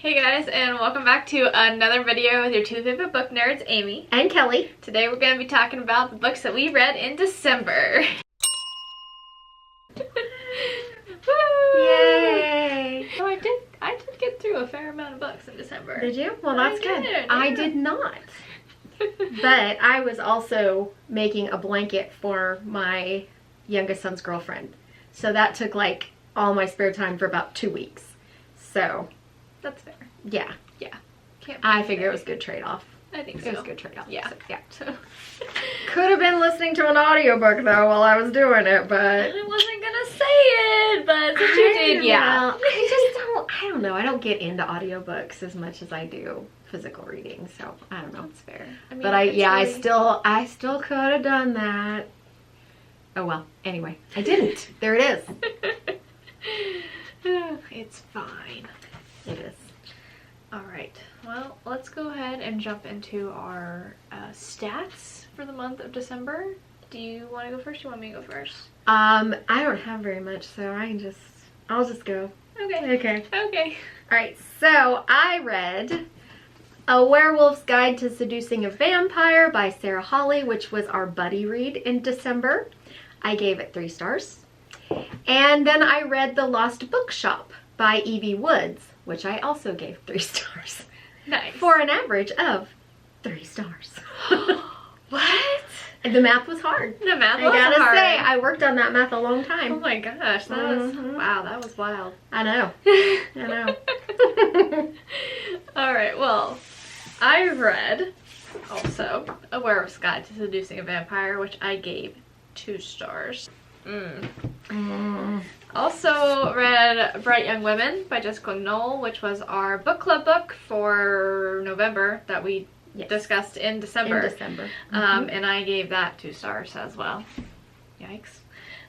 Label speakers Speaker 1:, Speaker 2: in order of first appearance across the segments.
Speaker 1: Hey guys, and welcome back to another video with your two favorite book nerds, Amy
Speaker 2: and Kelly.
Speaker 1: Today we're going to be talking about the books that we read in December.
Speaker 2: Yay!
Speaker 1: So I did get through a fair amount of books in December.
Speaker 2: Did you? Well, that's good.
Speaker 1: Yeah.
Speaker 2: I did not. But I was also making a blanket for my youngest son's girlfriend. So that took like all my spare time for about 2 weeks. So
Speaker 1: that's fair.
Speaker 2: Yeah.
Speaker 1: Yeah.
Speaker 2: I figure it was a good trade-off.
Speaker 1: I think so.
Speaker 2: It was a good trade-off.
Speaker 1: Yeah.
Speaker 2: So, yeah. Could have been listening to an audiobook though while I was doing it, but
Speaker 1: I wasn't gonna say it, but since you did, yeah.
Speaker 2: Well, I don't know. I don't get into audiobooks as much as I do physical reading, so I don't know.
Speaker 1: That's fair. I mean,
Speaker 2: But I still could have done that. Oh well. Anyway, I didn't. There it is.
Speaker 1: It's fine.
Speaker 2: It is.
Speaker 1: Alright, well, let's go ahead and jump into our stats for the month of December. Do you want to go first? Do you want me to go first?
Speaker 2: I don't have very much, so I'll just go.
Speaker 1: Okay.
Speaker 2: Okay. Alright, so I read A Werewolf's Guide to Seducing a Vampire by Sarah Hawley, which was our buddy read in December. I gave it 3 stars. And then I read The Lost Bookshop by Evie Woods, which I also gave 3 stars.
Speaker 1: Nice.
Speaker 2: For an average of 3 stars.
Speaker 1: What?
Speaker 2: The math was hard.
Speaker 1: The math was hard.
Speaker 2: I gotta say, I worked on that math a long time.
Speaker 1: Oh my gosh, that was, wow, that was wild.
Speaker 2: I know. I know.
Speaker 1: Alright, well, I read also A Werewolf's Guide to Seducing a Vampire, which I gave 2 stars. Also read Bright Young Women by Jessica Knoll, which was our book club book for November that we discussed in December. And I gave that 2 stars as well. Yikes.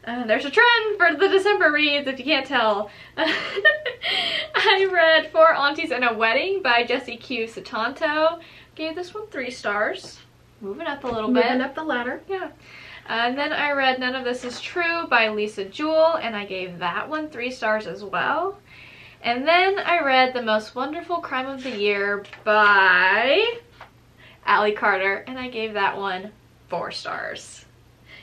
Speaker 1: There's a trend for the December reads, if you can't tell. I read Four Aunties and a Wedding by Jessie Q. Sutanto. Gave this one 3 stars. Moving up a little bit.
Speaker 2: Moving up the ladder.
Speaker 1: Yeah. And then I read None of This Is True by Lisa Jewell, and I gave that one 3 stars as well. And then I read The Most Wonderful Crime of the Year by Allie Carter, and I gave that one 4 stars.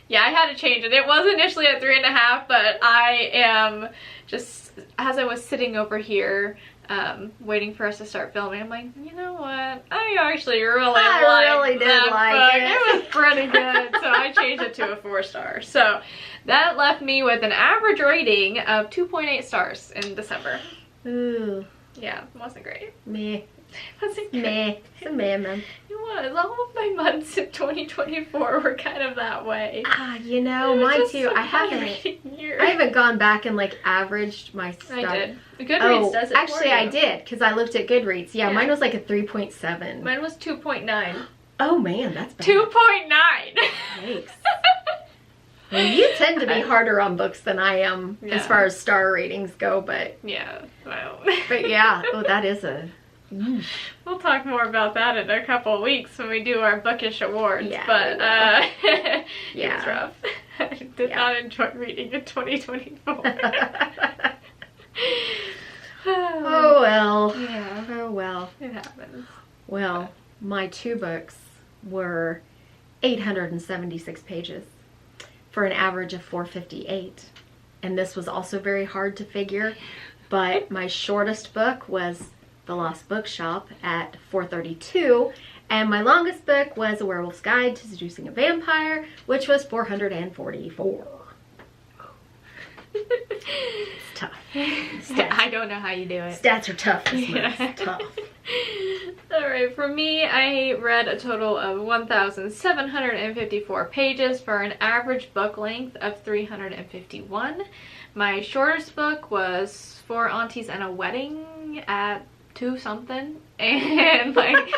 Speaker 1: Yeah, I had to change it. It was initially at 3.5, but I am just, as I was sitting over here, waiting for us to start filming, I'm like, you know what? I actually really liked that book. It was pretty good, so I changed it to a 4 star. So that left me with an average rating of 2.8 stars in December.
Speaker 2: Ooh.
Speaker 1: Yeah, it wasn't great.
Speaker 2: Meh.
Speaker 1: It wasn't great.
Speaker 2: Meh. It's a meh, man.
Speaker 1: It was. All of my months in 2024 were kind of that way.
Speaker 2: You know, mine too. I haven't gone back and like averaged my stuff.
Speaker 1: I did. Goodreads does it
Speaker 2: actually,
Speaker 1: for you.
Speaker 2: I did, because I looked at Goodreads. Yeah, mine was like a 3.7.
Speaker 1: Mine was 2.9.
Speaker 2: Oh man, that's bad.
Speaker 1: 2.9.
Speaker 2: Yikes. Well, you tend to be harder on books than I am as far as star ratings go, but
Speaker 1: yeah, well.
Speaker 2: But yeah, oh, that is a.
Speaker 1: We'll talk more about that in a couple of weeks when we do our bookish awards.
Speaker 2: Yeah,
Speaker 1: but it was rough. I did not enjoy reading in 2024.
Speaker 2: Oh well.
Speaker 1: Yeah.
Speaker 2: Oh well.
Speaker 1: It happens.
Speaker 2: Well, my 2 books were 876 pages for an average of 458. And this was also very hard to figure, but my shortest book was The Lost Bookshop at 432, and my longest book was A Werewolf's Guide to Seducing a Vampire, which was 444. It's tough.
Speaker 1: I don't know how you do it.
Speaker 2: Stats are tough this month. It's tough.
Speaker 1: Alright, for me, I read a total of 1,754 pages for an average book length of 351. My shortest book was Four Aunties and a Wedding at 2 something, and like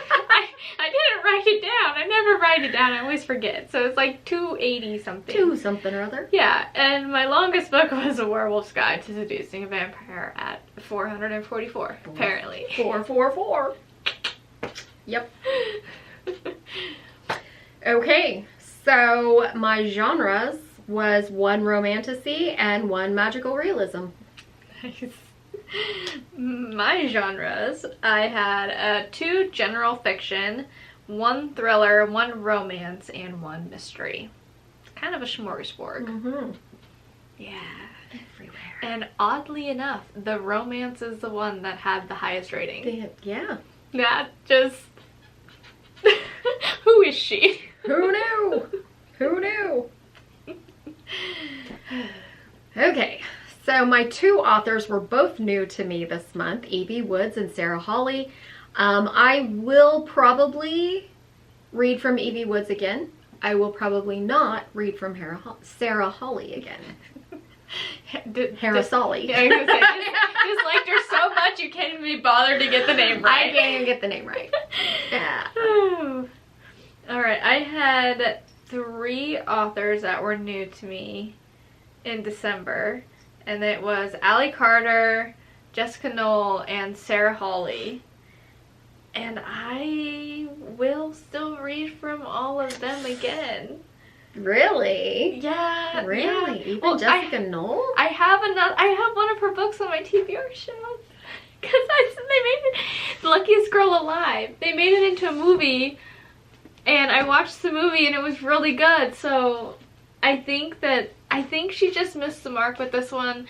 Speaker 1: I didn't write it down. I never write it down. I always forget. So it's like 280 something.
Speaker 2: 2 something or other.
Speaker 1: Yeah, and my longest book was A Werewolf's Guide to Seducing a Vampire at 444. Apparently.
Speaker 2: 444. Yep. Okay, so my genres was 1 romantasy and 1 magical realism.
Speaker 1: Nice. My genres, I had 2 general fiction, 1 thriller, 1 romance, and 1 mystery. It's kind of a smorgasbord.
Speaker 2: Mm-hmm.
Speaker 1: Yeah.
Speaker 2: Everywhere.
Speaker 1: And oddly enough, the romance is the one that had the highest rating.
Speaker 2: Yeah.
Speaker 1: That just... Who is she?
Speaker 2: Who knew? Who knew? Okay, so my 2 authors were both new to me this month, E.B. Woods and Sarah Hawley. I will probably read from E.B. Woods again. I will probably not read from Sarah Hawley again. Harrisali.
Speaker 1: Yeah, I was gonna say, just liked her so much you can't even be bothered to get the name right.
Speaker 2: I can't even get the name right. Yeah.
Speaker 1: Alright, I had 3 authors that were new to me in December, and it was Allie Carter, Jessica Knoll, and Sarah Hawley. And I will still read from all of them again.
Speaker 2: Really?
Speaker 1: Yeah.
Speaker 2: Really?
Speaker 1: Yeah.
Speaker 2: Even
Speaker 1: Well,
Speaker 2: Jessica Knoll?
Speaker 1: I have one of her books on my TBR shelf. Because they made it The Luckiest Girl Alive. They made it into a movie, and I watched the movie and it was really good. So I think she just missed the mark with this one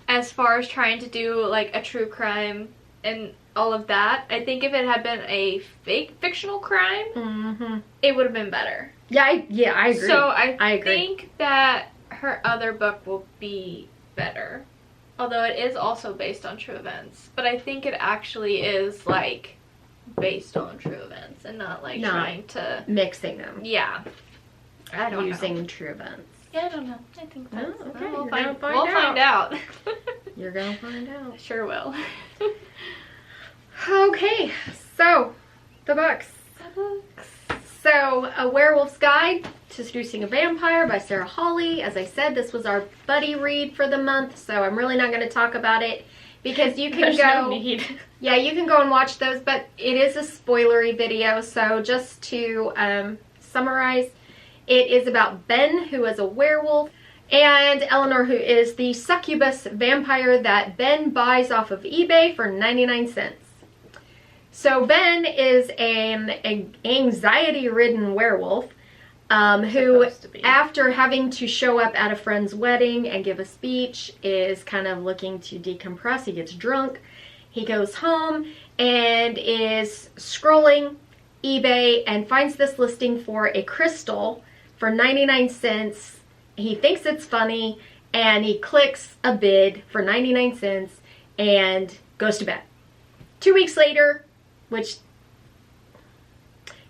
Speaker 1: as far as trying to do like a true crime and all of that. I think if it had been a fictional crime, it would have been better.
Speaker 2: Yeah, I agree.
Speaker 1: So I
Speaker 2: agree.
Speaker 1: think that her other book will be better. Although it is also based on true events. But I think it actually is like based on true events and not like trying to...
Speaker 2: mixing them.
Speaker 1: Yeah. I don't know.
Speaker 2: Using true events.
Speaker 1: Yeah, I don't know. I think that's...
Speaker 2: Oh, okay.
Speaker 1: We'll
Speaker 2: find
Speaker 1: out.
Speaker 2: You're gonna find out.
Speaker 1: Sure will.
Speaker 2: Okay, so the books. So, A Werewolf's Guide to Seducing a Vampire by Sarah Hawley. As I said, this was our buddy read for the month, so I'm really not going to talk about it because you can
Speaker 1: There's
Speaker 2: go...
Speaker 1: no need.
Speaker 2: Yeah, you can go and watch those, but it is a spoilery video, so just to summarize, it is about Ben, who is a werewolf, and Eleanor, who is the succubus vampire that Ben buys off of eBay for 99 cents. So Ben is an anxiety-ridden werewolf who, after having to show up at a friend's wedding and give a speech, is kind of looking to decompress. He gets drunk. He goes home and is scrolling eBay and finds this listing for a crystal for 99 cents. He thinks it's funny and he clicks a bid for 99 cents and goes to bed. 2 weeks later, which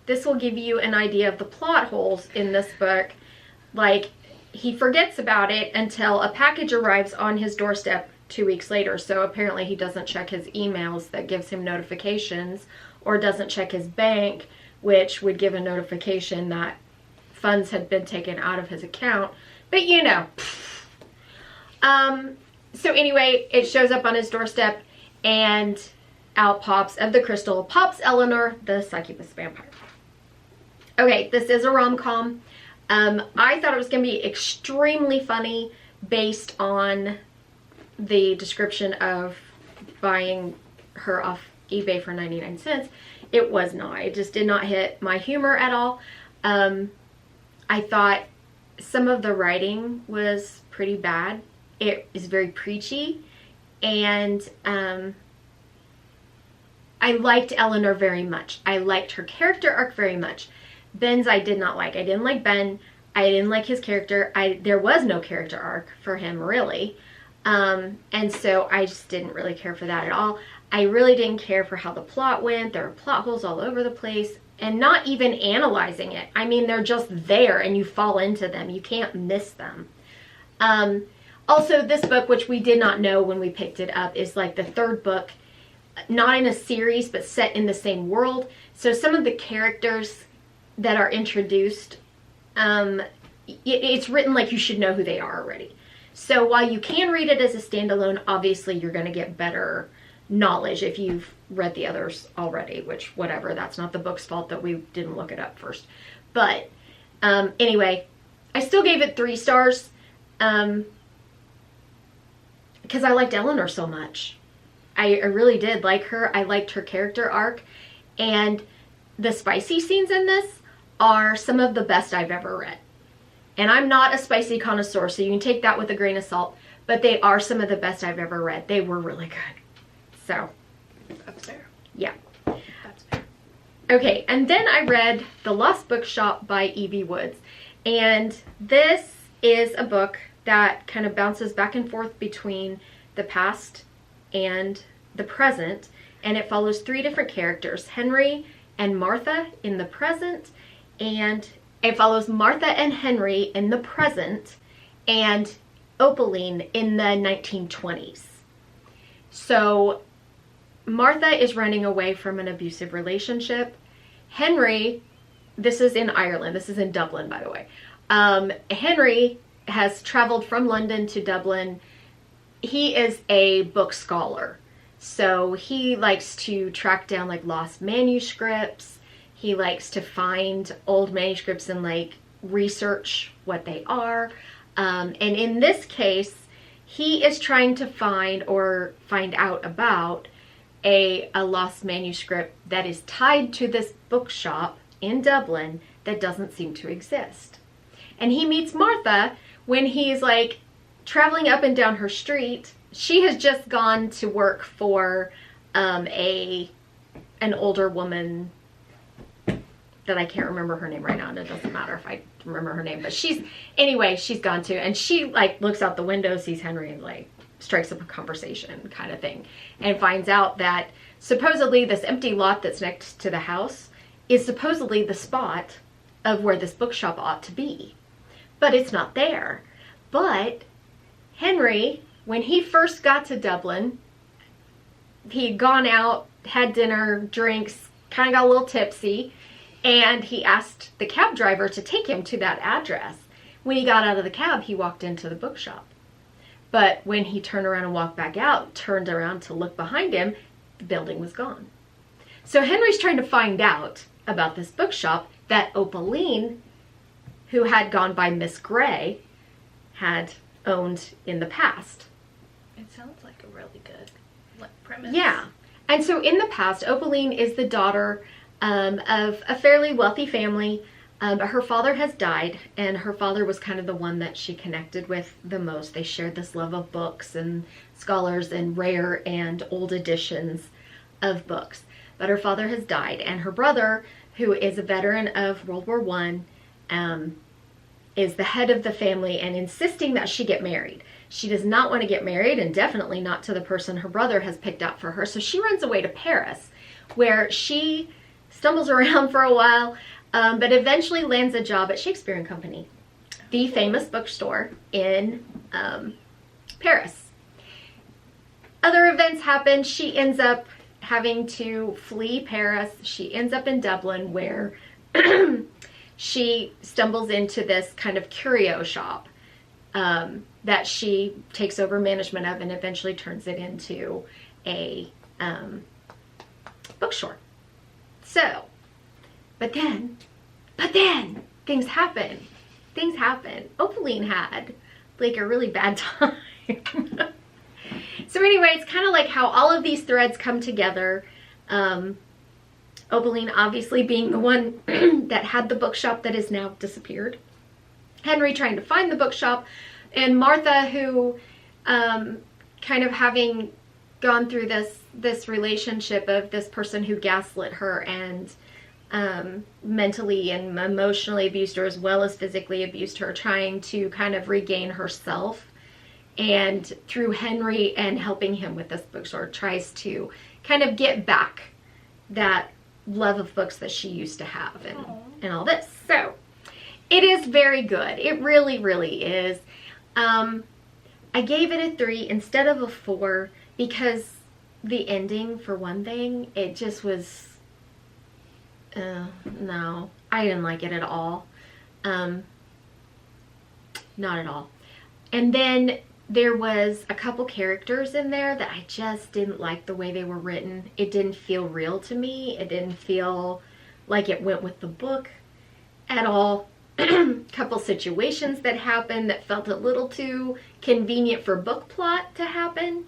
Speaker 2: this will give you an idea of the plot holes in this book. Like, he forgets about it until a package arrives on his doorstep 2 weeks later. So apparently he doesn't check his emails that gives him notifications, or doesn't check his bank, which would give a notification that funds had been taken out of his account. But you know. So anyway, it shows up on his doorstep, and out pops, of the crystal, pops Eleanor, the succubus vampire. Okay, this is a rom-com. I thought it was going to be extremely funny based on the description of buying her off eBay for 99 cents. It was not. It just did not hit my humor at all. I thought some of the writing was pretty bad. It is very preachy, and I liked Eleanor very much. I liked her character arc very much. Ben's I did not like. I didn't like Ben. I didn't like his character. There was no character arc for him, really. And so I just didn't really care for that at all. I really didn't care for how the plot went. There were plot holes all over the place, and not even analyzing it. I mean, they're just there and you fall into them. You can't miss them. Also, this book, which we did not know when we picked it up, is like the 3rd book, not in a series, but set in the same world. So some of the characters that are introduced, it's written like you should know who they are already. So while you can read it as a standalone, obviously you're going to get better knowledge if you've read the others already, which whatever, that's not the book's fault that we didn't look it up first. But anyway, I still gave it 3 stars because I liked Eleanor so much. I really did like her. I liked her character arc, and the spicy scenes in this are some of the best I've ever read. And I'm not a spicy connoisseur, so you can take that with a grain of salt, but they are some of the best I've ever read. They were really good. So,
Speaker 1: That's fair.
Speaker 2: yeah.
Speaker 1: That's fair.
Speaker 2: Okay, and then I read The Lost Bookshop by Evie Woods. And this is a book that kind of bounces back and forth between the past and the present. And it follows 3 different characters, Henry and Martha in the present, and it follows Martha and Henry in the present, and Opaline in the 1920s. So Martha is running away from an abusive relationship. Henry, this is in Ireland, this is in Dublin, by the way. Henry has traveled from London to Dublin. He is a book scholar. So he likes to track down like lost manuscripts. He likes to find old manuscripts and like research what they are. And in this case, he is trying to find out about a lost manuscript that is tied to this bookshop in Dublin that doesn't seem to exist. And he meets Martha when he's like traveling up and down her street. She has just gone to work for an older woman that I can't remember her name right now, and it doesn't matter if I remember her name, but she's gone to, and she like looks out the window, sees Henry, and like strikes up a conversation kind of thing, and finds out that supposedly this empty lot that's next to the house is supposedly the spot of where this bookshop ought to be, but it's not there. But Henry, when he first got to Dublin, he'd gone out, had dinner, drinks, kind of got a little tipsy, and he asked the cab driver to take him to that address. When he got out of the cab, he walked into the bookshop. But when he turned around and walked back out, turned around to look behind him, the building was gone. So Henry's trying to find out about this bookshop that Opaline, who had gone by Miss Gray, had owned in the past.
Speaker 1: It sounds like a really good premise.
Speaker 2: Yeah. And so in the past, Opaline is the daughter of a fairly wealthy family. Her father has died, and her father was kind of the one that she connected with the most. They shared this love of books and scholars and rare and old editions of books. But her father has died, and her brother, who is a veteran of World War I, is the head of the family and insisting that she get married. She does not want to get married, and definitely not to the person her brother has picked out for her. So she runs away to Paris, where she stumbles around for a while, but eventually lands a job at Shakespeare & Company, the famous bookstore in Paris. Other events happen. She ends up having to flee Paris. She ends up in Dublin, where she stumbles into this kind of curio shop that she takes over management of, and eventually turns it into a bookstore. So, but then things happen. Opaline had like a really bad time. So anyway, it's kind of like how all of these threads come together. Opaline obviously being the one that had the bookshop that is now disappeared. Henry trying to find the bookshop, and Martha, who kind of having gone through this relationship of this person who gaslit her and mentally and emotionally abused her as well as physically abused her, trying to kind of regain herself, and through Henry and helping him with this bookstore tries to kind of get back that love of books that she used to have and all this. So it is very good. It really, really is. I gave it a 3 instead of a 4 because the ending, for one thing, it just was, no, I didn't like it at all. Not at all. And then there was a couple characters in there that I just didn't like the way they were written. It didn't feel real to me. It didn't feel like it went with the book at all. Couple situations that happened that felt a little too convenient for book plot to happen.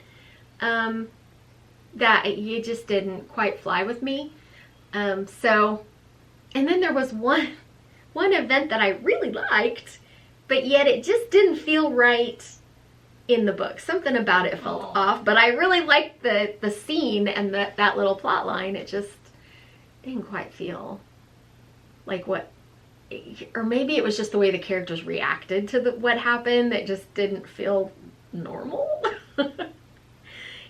Speaker 2: that it just didn't quite fly with me. So, and then there was one event that I really liked, but yet it just didn't feel right in the book. Something about it felt off, but I really liked the scene and that little plot line. It just didn't quite feel like what, or maybe it was just the way the characters reacted to what happened that just didn't feel normal.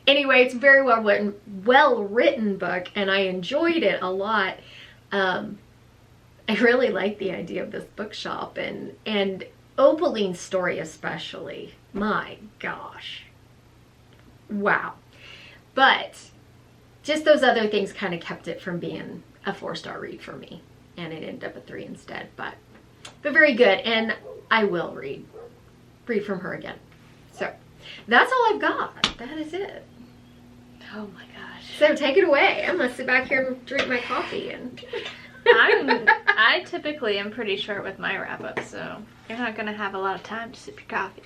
Speaker 2: Anyway, it's a very well written book, and I enjoyed it a lot. I really like the idea of this bookshop and Opaline's story especially. My gosh. Wow. But just those other things kind of kept it from being a 4-star read for me. And it ended up a 3 instead. But very good. And I will read from her again. So that's all I've got. That is it.
Speaker 1: Oh my gosh.
Speaker 2: So take it away. I'm going to sit back here and drink my coffee. And
Speaker 1: I typically am pretty short with my wrap-up, so you're not going to have a lot of time to sip your coffee.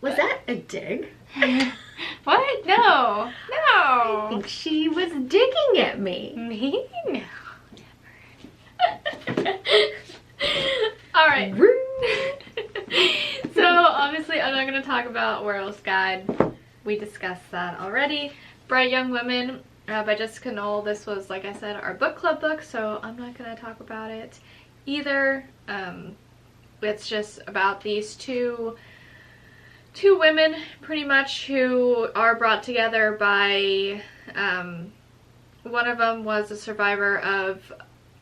Speaker 2: Was that a dig?
Speaker 1: What? No.
Speaker 2: I think she was digging at me.
Speaker 1: Me? No. Never. All right. So obviously I'm not going to talk about Werewolf's Guide. We discussed that already. Bright Young Women by Jessica Knoll. This was, like I said, our book club book, so I'm not going to talk about it either. It's just about these two women, pretty much, who are brought together by, one of them was a survivor of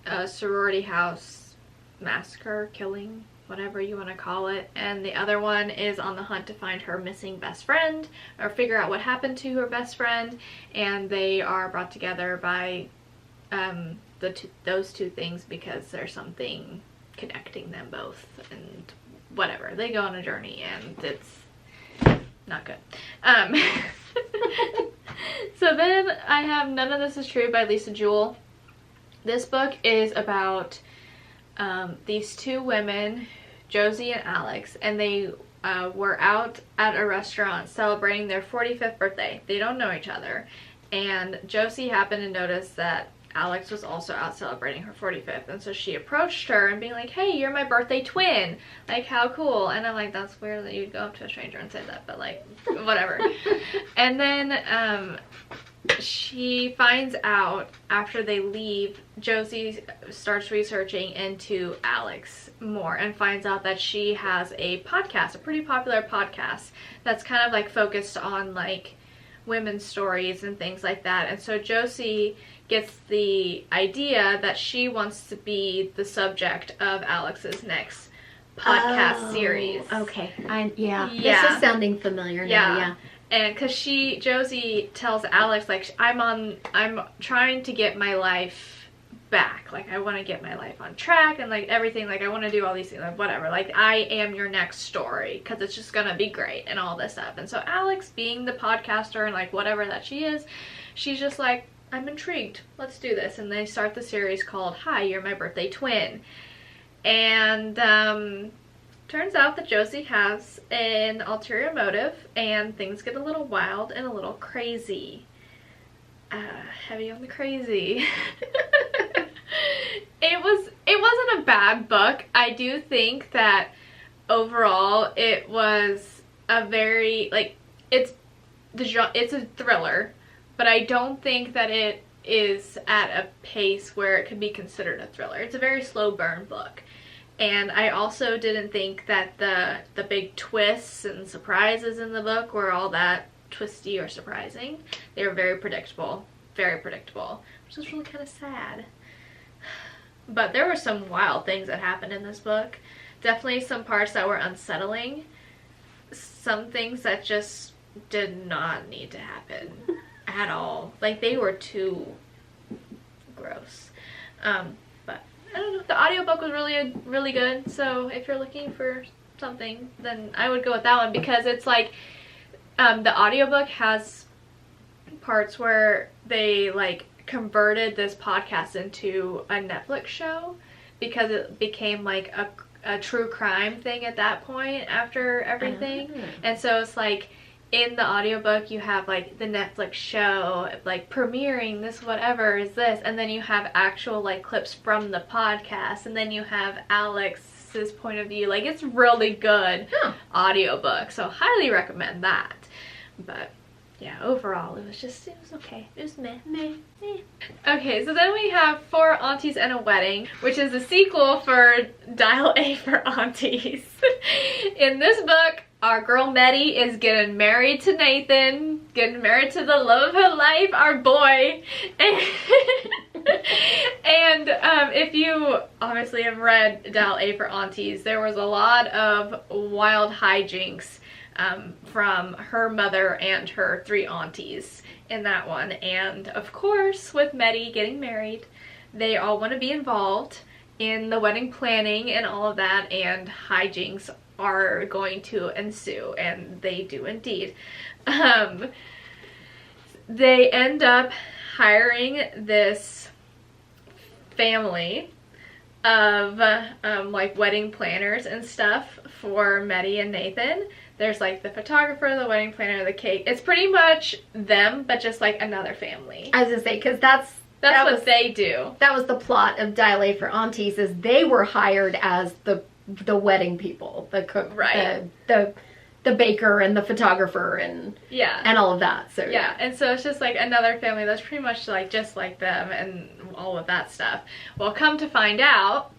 Speaker 1: a sorority house massacre, killing, whatever you want to call it, and the other one is on the hunt to find her missing best friend, or figure out what happened to her best friend, and they are brought together by those two things because there's something connecting them both, and whatever. They go on a journey, and it's not good. So then I have None of This Is True by Lisa Jewell. This book is about these two women, Josie and Alex, and they were out at a restaurant celebrating their 45th birthday. They don't know each other, and Josie happened to notice that Alex was also out celebrating her 45th, and so she approached her and being like, hey, you're my birthday twin, like, how cool. And I'm like, that's weird that you'd go up to a stranger and say that, but like, whatever. And then she finds out after they leave, Josie starts researching into Alex more and finds out that she has a podcast, a pretty popular podcast that's kind of like focused on like women's stories and things like that. And so Josie gets the idea that she wants to be the subject of Alex's next podcast series.
Speaker 2: Okay. This is sounding familiar now. Yeah.
Speaker 1: And because Josie tells Alex, like, I'm trying to get my life back. Like, I want to get my life on track and, like, everything. Like, I want to do all these things, like, whatever. Like, I am your next story because it's just going to be great and all this stuff. And so Alex, being the podcaster and, like, whatever that she is, she's just like, I'm intrigued. Let's do this. And they start the series called Hi, You're My Birthday Twin. And, turns out that Josie has an ulterior motive, and things get a little wild and a little crazy. Heavy on the crazy. It wasn't a bad book. I do think that overall it was a very, like, it's a thriller, but I don't think that it is at a pace where it could be considered a thriller. It's a very slow burn book. And I also didn't think that the big twists and surprises in the book were all that twisty or surprising. They were very predictable, which is really kind of sad. But there were some wild things that happened in this book. Definitely some parts that were unsettling. Some things that just did not need to happen at all. Like, they were too gross. But I don't know, the audiobook was really good, so if you're looking for something, then I would go with that one, because it's like, the audiobook has parts where they like converted this podcast into a Netflix show, because it became like a true crime thing at that point after everything. And so it's like, in the audiobook you have like the Netflix show like premiering this whatever is this, and then you have actual like clips from the podcast, and then you have Alex's point of view. Like, it's really good audiobook, so highly recommend that. But yeah, overall it was okay. It was meh. Okay, so then we have Four Aunties and a Wedding, which is a sequel for Dial A for Aunties. In this book, our girl Meddy is getting married to Nathan, getting married to the love of her life, our boy. And if you obviously have read Dial A for Aunties, there was a lot of wild hijinks from her mother and her 3 aunties in that one. And of course, with Meddy getting married, they all want to be involved in the wedding planning and all of that, and hijinks are going to ensue, and they do indeed. They end up hiring this family of like wedding planners and stuff for Meddy and Nathan. There's like the photographer, the wedding planner, the cake. It's pretty much them, but just like another family.
Speaker 2: I was gonna say, because that's
Speaker 1: what they do.
Speaker 2: That was the plot of Dial A for Aunties, is they were hired as the wedding people, the cook,
Speaker 1: right,
Speaker 2: the baker and the photographer and all of that. So
Speaker 1: yeah, and so it's just like another family that's pretty much like just like them and all of that stuff. Well, come to find out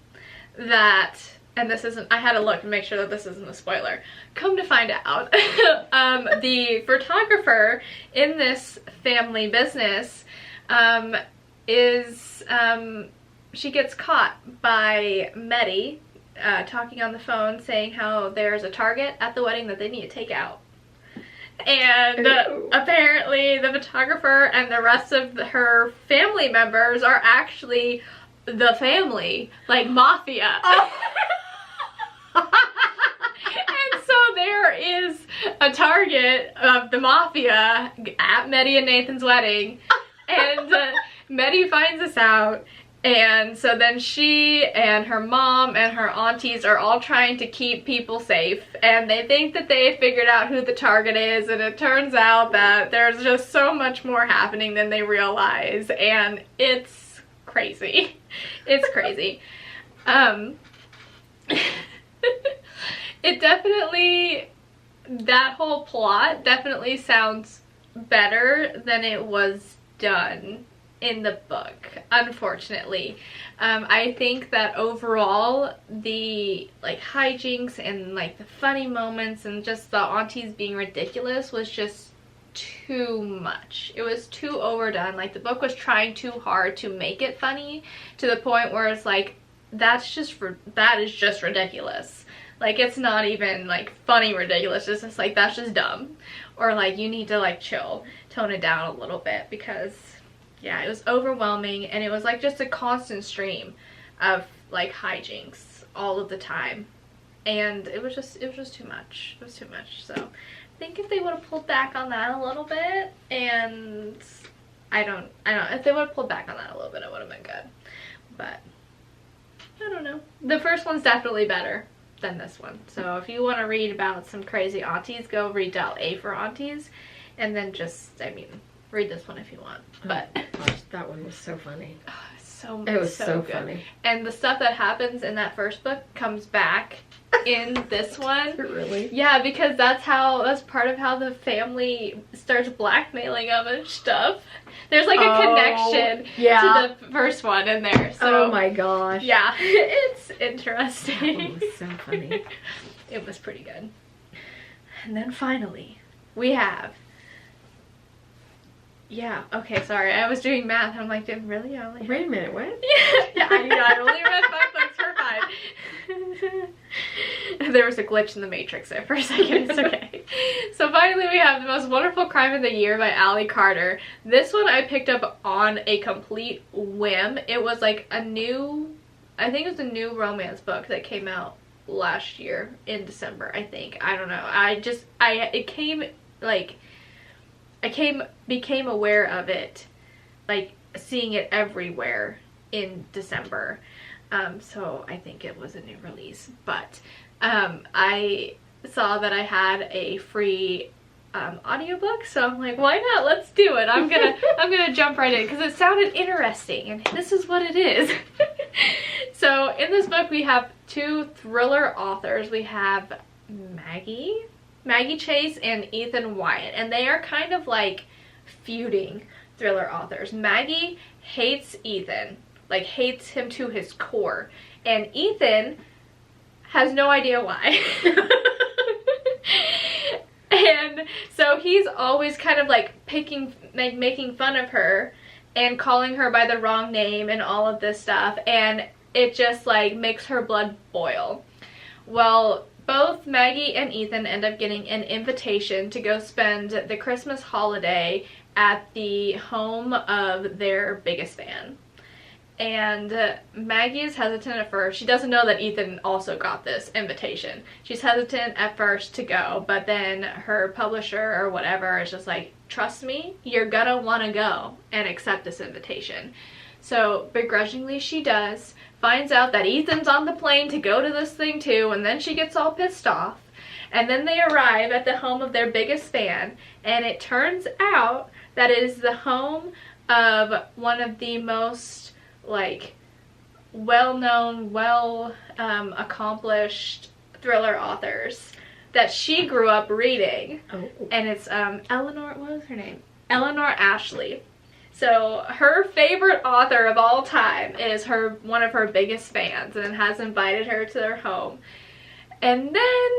Speaker 1: that, and this isn't, I had to look to make sure that this isn't a spoiler. Come to find out, the photographer in this family business she gets caught by Meddy talking on the phone saying how there's a target at the wedding that they need to take out. And apparently the photographer and the rest of her family members are actually the family, like mafia. And so there is a target of the mafia at Meddy and Nathan's wedding, and Meddy finds this out. And so then she and her mom and her aunties are all trying to keep people safe, and they think that they figured out who the target is, and it turns out that there's just so much more happening than they realize, and it's crazy. It's crazy. It definitely, that whole plot definitely sounds better than it was done in the book, unfortunately. I think that overall the like hijinks and like the funny moments and just the aunties being ridiculous was just too much. It was too overdone. Like, the book was trying too hard to make it funny, to the point where it's like, that is just ridiculous. Like, it's not even like funny ridiculous, it's just like, that's just dumb. Or like, you need to like chill, tone it down a little bit, because yeah, it was overwhelming, and it was like just a constant stream of like hijinks all of the time, and it was just too much. It was too much. So I think if they would have pulled back on that a little bit, and I don't know, if they would have pulled back on that a little bit, it would have been good. But I don't know. The first one's definitely better than this one. So if you want to read about some crazy aunties, go read Dial A for Aunties, and then just, I mean, read this one if you want. But
Speaker 2: gosh, that one was so funny.
Speaker 1: It was
Speaker 2: so
Speaker 1: good.
Speaker 2: funny.
Speaker 1: And the stuff that happens in that first book comes back in this one.
Speaker 2: Really?
Speaker 1: Yeah, because that's part of how the family starts blackmailing them and stuff. There's like a connection to the first one in there. So,
Speaker 2: oh my gosh.
Speaker 1: Yeah, it's interesting.
Speaker 2: That one was so funny.
Speaker 1: It was pretty good. And then finally, we have, yeah, okay, sorry, I was doing math, and I'm like, really? I only
Speaker 2: Wait a minute, what?
Speaker 1: Yeah, I only read 5 books for 5. There was a glitch in the Matrix there for a second, it's okay. So finally we have The Most Wonderful Crime of the Year by Ally Carter. This one I picked up on a complete whim. It was like I think it was a new romance book that came out last year in December, I think. I don't know. Became aware of it, like seeing it everywhere in December. So I think it was a new release, but I saw that I had a free audiobook, so I'm like, why not? Let's do it. I'm gonna jump right in because it sounded interesting, and this is what it is. So in this book we have two thriller authors. We have Maggie Chase and Ethan Wyatt, and they are kind of like feuding thriller authors. Maggie hates Ethan, like hates him to his core, and Ethan has no idea why. And so he's always kind of like making fun of her and calling her by the wrong name and all of this stuff, and it just like makes her blood boil. Well, both Maggie and Ethan end up getting an invitation to go spend the Christmas holiday at the home of their biggest fan. And Maggie is hesitant at first. She doesn't know that Ethan also got this invitation. She's hesitant at first to go, but then her publisher or whatever is just like, trust me, you're gonna want to go and accept this invitation. So begrudgingly she does, finds out that Ethan's on the plane to go to this thing too, and then she gets all pissed off. And then they arrive at the home of their biggest fan, and it turns out that it is the home of one of the most like well-known, accomplished thriller authors that she grew up reading. Oh. And it's Eleanor, what was her name? Eleanor Ashley. So her favorite author of all time is one of her biggest fans, and has invited her to their home. And then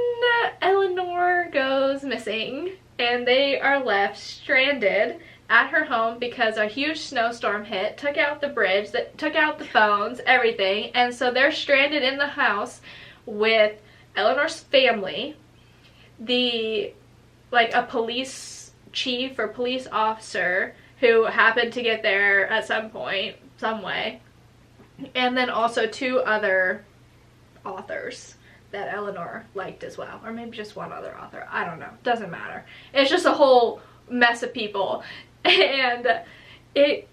Speaker 1: Eleanor goes missing, and they are left stranded at her home because a huge snowstorm hit, took out the bridge, that took out the phones, everything, and so they're stranded in the house with Eleanor's family, a police chief or police officer who happened to get there at some point, some way, and then also two other authors that Eleanor liked as well, or maybe just one other author, I don't know, doesn't matter. It's just a whole mess of people. And it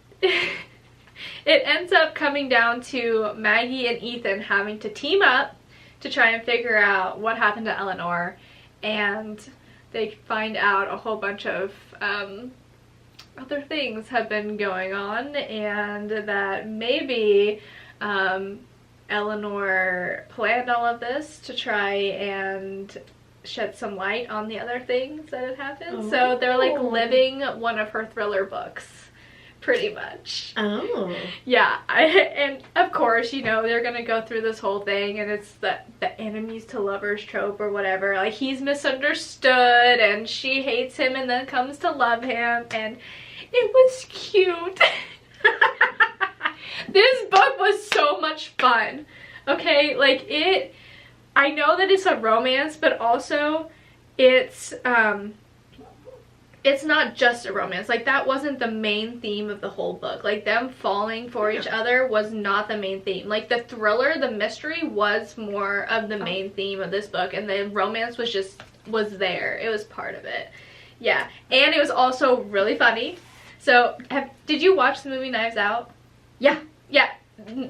Speaker 1: ends up coming down to Maggie and Ethan having to team up to try and figure out what happened to Eleanor, and they find out a whole bunch of other things have been going on, and that maybe Eleanor planned all of this to try and shed some light on the other things that had happened. Oh. So they're like living one of her thriller books, pretty much. Oh. Yeah, and of course, you know, they're gonna go through this whole thing, and it's the enemies to lovers trope or whatever. Like, he's misunderstood, and she hates him and then comes to love him, and it was cute. This book was so much fun. Okay, like I know that it's a romance, but also it's not just a romance. Like, that wasn't the main theme of the whole book. Like, them falling for each other was not the main theme. Like, the thriller, the mystery was more of the main theme of this book, and the romance was there. It was part of it. Yeah, and it was also really funny. So, did you watch the movie Knives Out?
Speaker 2: Yeah.
Speaker 1: Yeah.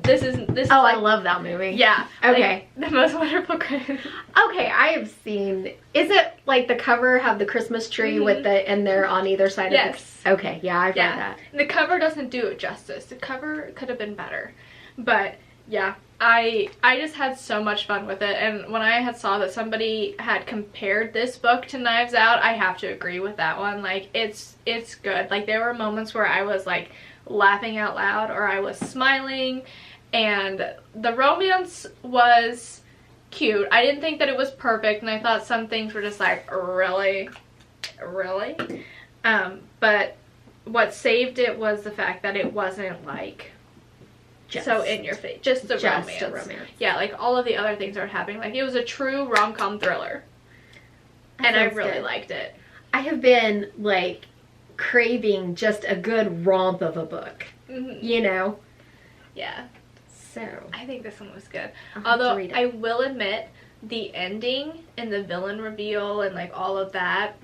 Speaker 1: This is
Speaker 2: oh,
Speaker 1: like,
Speaker 2: I love that movie.
Speaker 1: Yeah.
Speaker 2: Okay.
Speaker 1: Like, the most wonderful Christmas.
Speaker 2: Okay, I have seen. Is it like the cover have the Christmas tree with and they're on either side of the. Okay, yeah, I've read that.
Speaker 1: The cover doesn't do it justice. The cover could have been better. But yeah, I just had so much fun with it, and when I had saw that somebody had compared this book to Knives Out, I have to agree with that one. Like, it's good. Like, there were moments where I was like laughing out loud, or I was smiling, and the romance was cute. I didn't think that it was perfect, and I thought some things were just like, really? But what saved it was the fact that it wasn't like so in your face, just the romance. Yeah, like all of the other things that were happening. Like, it was a true rom-com thriller, and I really liked it.
Speaker 2: I have been like craving just a good romp of a book, you know?
Speaker 1: Yeah.
Speaker 2: So
Speaker 1: I think this one was good. Although I will admit, the ending and the villain reveal and like all of that,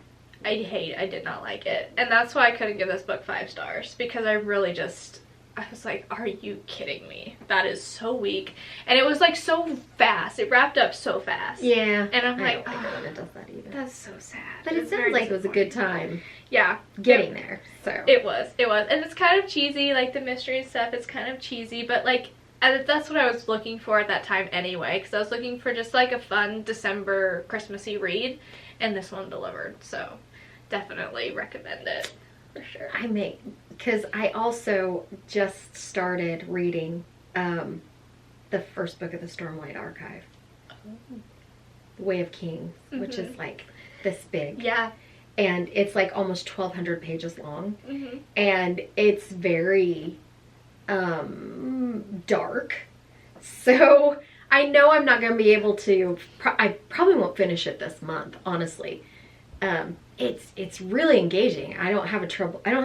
Speaker 1: I did not like it. And that's why I couldn't give this book 5 stars, because I really just I was like, are you kidding me? That is so weak. And it was like so fast. It wrapped up so fast.
Speaker 2: Yeah.
Speaker 1: And I'm
Speaker 2: I
Speaker 1: like,
Speaker 2: don't like it when it does that either.
Speaker 1: that's so sad.
Speaker 2: But it sounds like it was a good time
Speaker 1: Yeah.
Speaker 2: getting there. So
Speaker 1: It was. And it's kind of cheesy, like the mystery stuff, it's kind of cheesy, but like, that's what I was looking for at that time anyway, because I was looking for just like a fun December Christmassy read, and this one delivered, so definitely recommend it, for sure.
Speaker 2: because I also just started reading the first book of the Stormlight Archive, Way of Kings, which is like this big.
Speaker 1: Yeah.
Speaker 2: And it's like almost 1,200 pages long.
Speaker 1: Mm-hmm.
Speaker 2: And it's very dark. So I know I'm not going to be able to, I probably won't finish it this month, honestly. It's really engaging. I don't have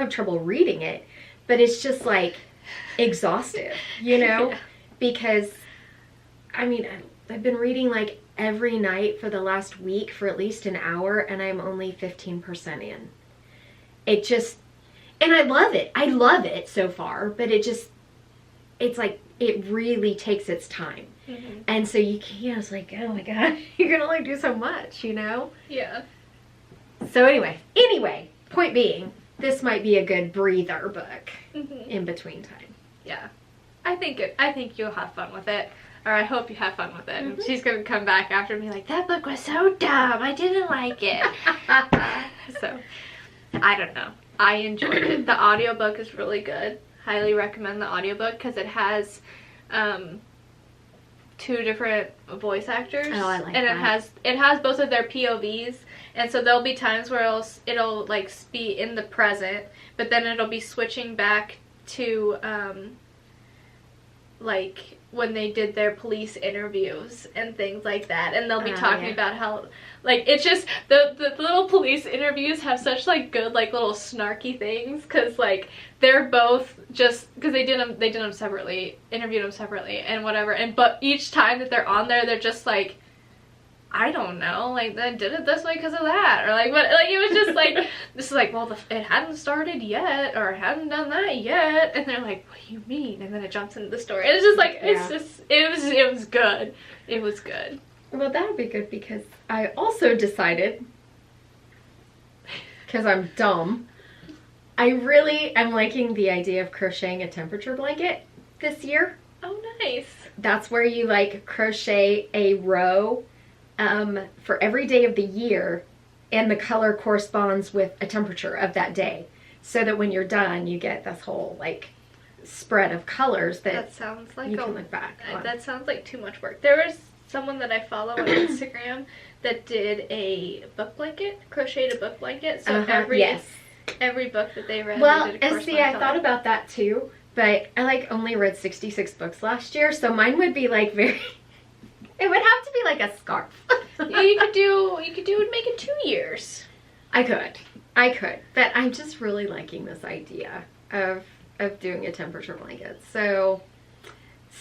Speaker 2: trouble reading it, but it's just like exhaustive, you know?
Speaker 1: Yeah.
Speaker 2: Because I mean, I've been reading like every night for the last week for at least an hour, and I'm only 15% in. It just, and I love it. I love it so far, but it's like, it really takes its time.
Speaker 1: Mm-hmm.
Speaker 2: And so you can't, it's like, oh my God, you can only do so much, you know?
Speaker 1: Yeah.
Speaker 2: So anyway, point being, this might be a good breather book in between time.
Speaker 1: Yeah. I think you'll have fun with it. Or I hope you have fun with it. And she's gonna come back after me like, that book was so dumb. I didn't like it. So, I don't know. I enjoyed it. The audiobook is really good. Highly recommend the audiobook because it has 2 different voice actors.
Speaker 2: Oh, I like
Speaker 1: and
Speaker 2: that.
Speaker 1: it has both of their POVs. And so there'll be times where it'll like be in the present, but then it'll be switching back to like when they did their police interviews and things like that, and they'll be talking about how like it's just the little police interviews have such like good like little snarky things because like they're both just because they interviewed them separately and whatever, and but each time that they're on there they're just like, I don't know, like, they did it this way because of that, or like, what, like, it was just like, this is like, well, it hadn't started yet, or it hadn't done that yet, and they're like, what do you mean? And then it jumps into the story, and it's just like, it's just, it was good, it was good.
Speaker 2: Well, that would be good because I also decided, because I'm dumb, I really am liking the idea of crocheting a temperature blanket this year.
Speaker 1: Oh, nice.
Speaker 2: That's where you like crochet a row for every day of the year, and the color corresponds with a temperature of that day, so that when you're done you get this whole like spread of colors that
Speaker 1: sounds like
Speaker 2: you can look back on.
Speaker 1: That sounds like too much work. There was someone that I follow on Instagram that did a book blanket, crocheted a book blanket, so every book that they read,
Speaker 2: well,
Speaker 1: they did a
Speaker 2: and see, I thought about that too, but I like only read 66 books last year, so mine would be like very it would have to be like a scarf.
Speaker 1: Yeah, you could do and make it 2 years.
Speaker 2: I could, but I'm just really liking this idea of doing a temperature blanket. So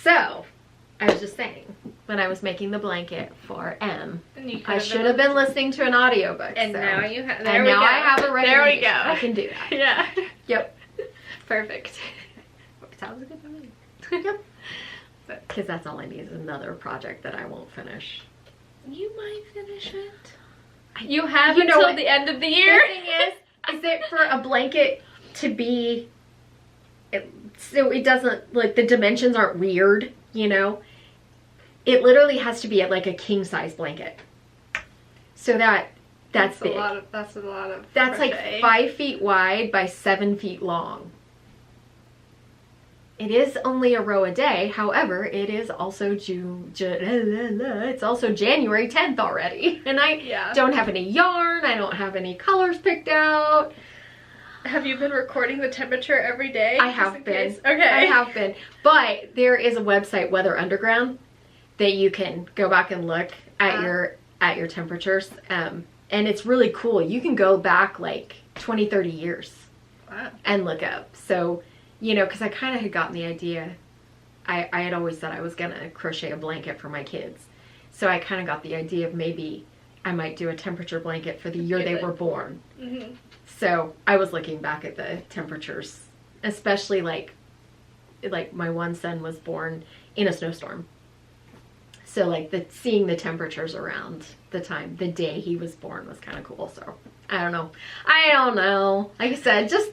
Speaker 2: I was just saying, when I was making the blanket for M, I should have been listening to an audiobook.
Speaker 1: And so. Now you have.
Speaker 2: And now I have a recommendation.
Speaker 1: There we go.
Speaker 2: I can do that.
Speaker 1: Yeah.
Speaker 2: Yep.
Speaker 1: Perfect. Sounds good to me.
Speaker 2: Yep. Because that's all I need is another project that I won't finish.
Speaker 1: You might finish it. You have until the end of the year.
Speaker 2: The thing is that for a blanket to be, so it doesn't, like, the dimensions aren't weird, you know? It literally has to be like a king size blanket. So that's big.
Speaker 1: That's a lot of
Speaker 2: That's
Speaker 1: crochet.
Speaker 2: like 5 feet wide by 7 feet long. It is only a row a day. However, it is also it's also January 10th already. And I don't have any yarn. I don't have any colors picked out.
Speaker 1: Have you been recording the temperature every day?
Speaker 2: I have been.
Speaker 1: Okay.
Speaker 2: I have been. But there is a website, Weather Underground, that you can go back and look at your temperatures. And it's really cool. You can go back like 20, 30 years and look up. So, you know, because I kind of had gotten the idea. I had always said I was going to crochet a blanket for my kids. So I kind of got the idea of maybe I might do a temperature blanket for the year they were born. Mm-hmm. So I was looking back at the temperatures, especially like like my one son was born in a snowstorm. So like seeing the temperatures around the day he was born was kind of cool. So I don't know. Like I said, just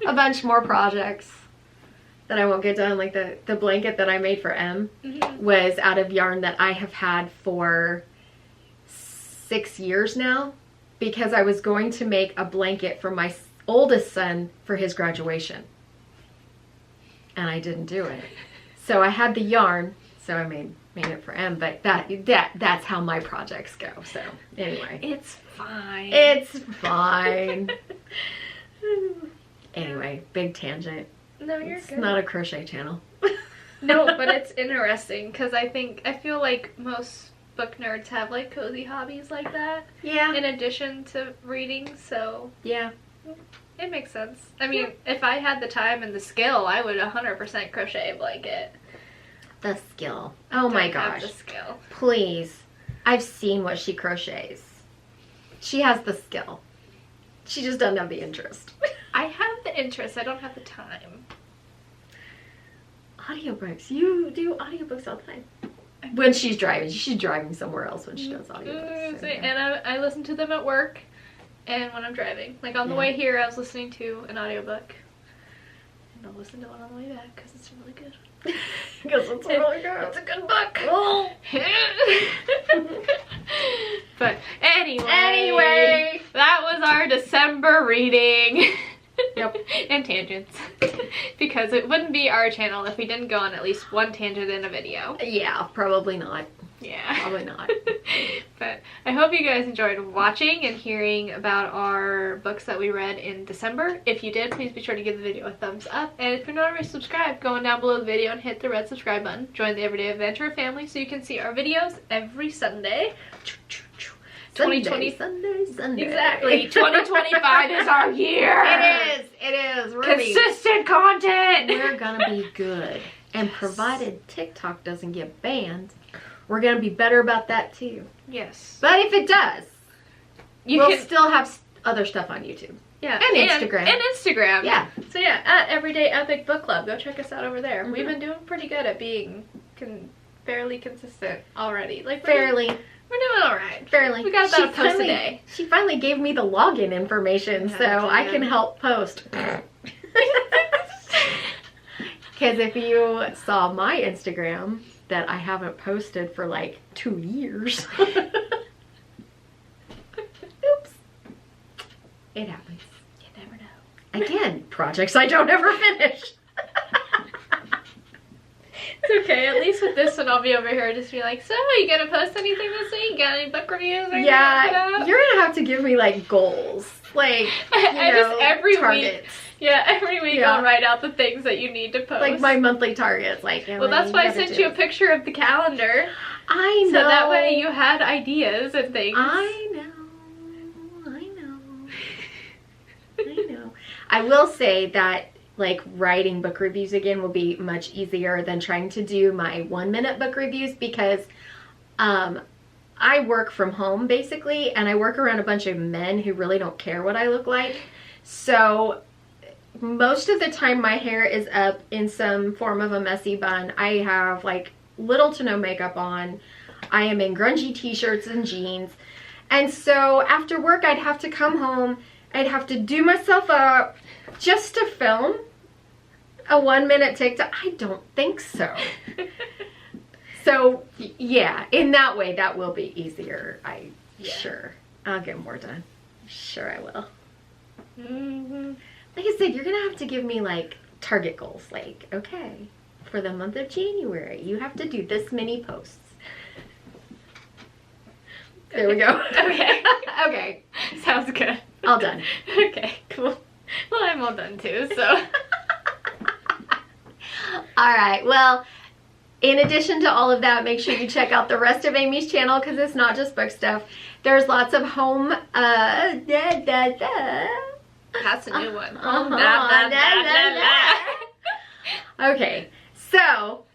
Speaker 2: a bunch more projects that I won't get done. Like the blanket that I made for M was out of yarn that I have had for 6 years now, because I was going to make a blanket for my oldest son for his graduation. And I didn't do it. So I had the yarn, so I made it for M, but that's how my projects go. So anyway.
Speaker 1: It's fine.
Speaker 2: It's fine. Anyway, big tangent.
Speaker 1: No, you're
Speaker 2: It's
Speaker 1: good.
Speaker 2: not a crochet channel.
Speaker 1: No, but it's interesting because I feel like most book nerds have like cozy hobbies like that
Speaker 2: Yeah.
Speaker 1: in addition to reading, so
Speaker 2: Yeah.
Speaker 1: it makes sense. I mean, if I had the time and the skill, I would 100% crochet a blanket.
Speaker 2: The skill. Oh my
Speaker 1: Don't have
Speaker 2: gosh.
Speaker 1: the skill.
Speaker 2: Please. I've seen what she crochets. She has the skill. She just doesn't have the interest.
Speaker 1: I have the interest, I don't have the time.
Speaker 2: Audiobooks. You do audiobooks all the time. When she's driving. She's driving somewhere else when she does audiobooks. So, yeah.
Speaker 1: And I listen to them at work and when I'm driving. Like on the way here, I was listening to an audiobook. And I'll listen to one on the way back because it's really good.
Speaker 2: Because it's really good.
Speaker 1: It's a good book.
Speaker 2: Oh.
Speaker 1: But anyway, that was our December reading.
Speaker 2: Yep.
Speaker 1: And tangents. Because it wouldn't be our channel if we didn't go on at least one tangent in a video.
Speaker 2: Yeah, probably not.
Speaker 1: Yeah.
Speaker 2: Probably not.
Speaker 1: But I hope you guys enjoyed watching and hearing about our books that we read in December. If you did, please be sure to give the video a thumbs up. And if you're not already subscribed, go on down below the video and hit the red subscribe button. Join the Everyday Adventurer family so you can see our videos every Sunday. 2020.
Speaker 2: Sunday.
Speaker 1: Exactly. 2025 is our year.
Speaker 2: It is.
Speaker 1: Consistent content.
Speaker 2: We're gonna be good. And provided TikTok doesn't get banned, we're gonna be better about that too.
Speaker 1: Yes.
Speaker 2: But if it does,
Speaker 1: We'll
Speaker 2: still have other stuff on YouTube.
Speaker 1: Yeah.
Speaker 2: And Instagram.
Speaker 1: And Instagram.
Speaker 2: Yeah.
Speaker 1: So yeah, at Everyday Epic Book Club. Go check us out over there. We've been doing pretty good at being fairly consistent already. Like we're doing all right.
Speaker 2: Fairly.
Speaker 1: We got about a post a day.
Speaker 2: She finally gave me the login information so I can help post. Because if you saw my Instagram that I haven't posted for like 2 years. Oops. It happens.
Speaker 1: You never know.
Speaker 2: Again, projects I don't ever finish.
Speaker 1: It's okay. At least with this one, I'll be over here just be like, so, are you gonna post anything this week? Got any book reviews?
Speaker 2: Yeah, you're gonna have to give me like goals, like
Speaker 1: every
Speaker 2: targets.
Speaker 1: week. Yeah, every week
Speaker 2: Yeah.
Speaker 1: I'll write out the things that you need to post.
Speaker 2: Like my monthly targets, like.
Speaker 1: Well, that's why I sent you a picture of the calendar.
Speaker 2: I know.
Speaker 1: So that way you had ideas and things.
Speaker 2: I know. I will say that like writing book reviews again will be much easier than trying to do my 1-minute book reviews, because I work from home basically, and I work around a bunch of men who really don't care what I look like. So most of the time my hair is up in some form of a messy bun. I have like little to no makeup on. I am in grungy t-shirts and jeans. And so after work I'd have to come home, I'd have to do myself up just to film a 1-minute TikTok. I don't think so. So yeah, in that way that will be easier. Sure, I'll get more done. Sure I will.
Speaker 1: Mm-hmm.
Speaker 2: Like I said, you're gonna have to give me like target goals. Like, okay, for the month of January, you have to do this many posts. There we go.
Speaker 1: Okay.
Speaker 2: Okay.
Speaker 1: Sounds good.
Speaker 2: All done.
Speaker 1: Okay, cool. Well, I'm all done too, so.
Speaker 2: All right, well, in addition to all of that, make sure you check out the rest of Amy's channel, because it's not just book stuff. There's lots of home,
Speaker 1: That's a new one.
Speaker 2: Okay, so,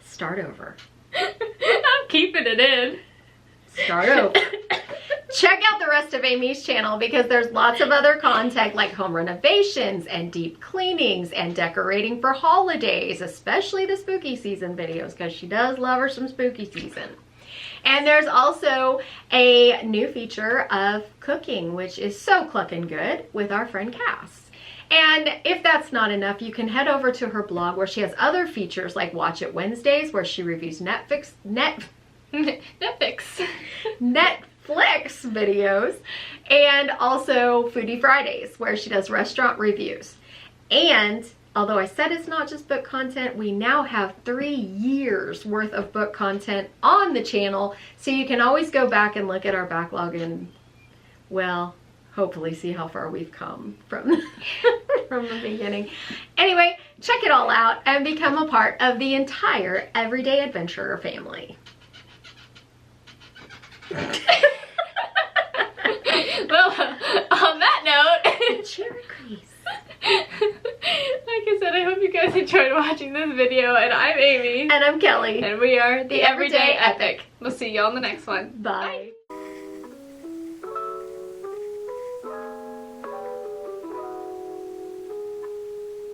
Speaker 2: start over.
Speaker 1: I'm keeping it in.
Speaker 2: Start over. check out the rest of Amy's channel because there's lots of other content like home renovations and deep cleanings and decorating for holidays, especially the spooky season videos because she does love her some spooky season. And there's also a new feature of cooking, which is so clucking good with our friend Cass. And if that's not enough, you can head over to her blog where she has other features like Watch It Wednesdays, where she reviews Netflix videos, and also Foodie Fridays, where she does restaurant reviews. And although I said it's not just book content, we now have 3 years worth of book content on the channel, so you can always go back and look at our backlog and, well, hopefully see how far we've come from, from the beginning. Anyway, check it all out and become a part of the entire Everyday Adventurer family.
Speaker 1: Well, on that note,
Speaker 2: Cherry crease.
Speaker 1: Like I said, I hope you guys enjoyed watching this video, and I'm Amy.
Speaker 2: And I'm Kelly.
Speaker 1: And we are The
Speaker 2: The
Speaker 1: Everyday
Speaker 2: Everyday
Speaker 1: Epic. We'll see y'all in the next one.
Speaker 2: Bye.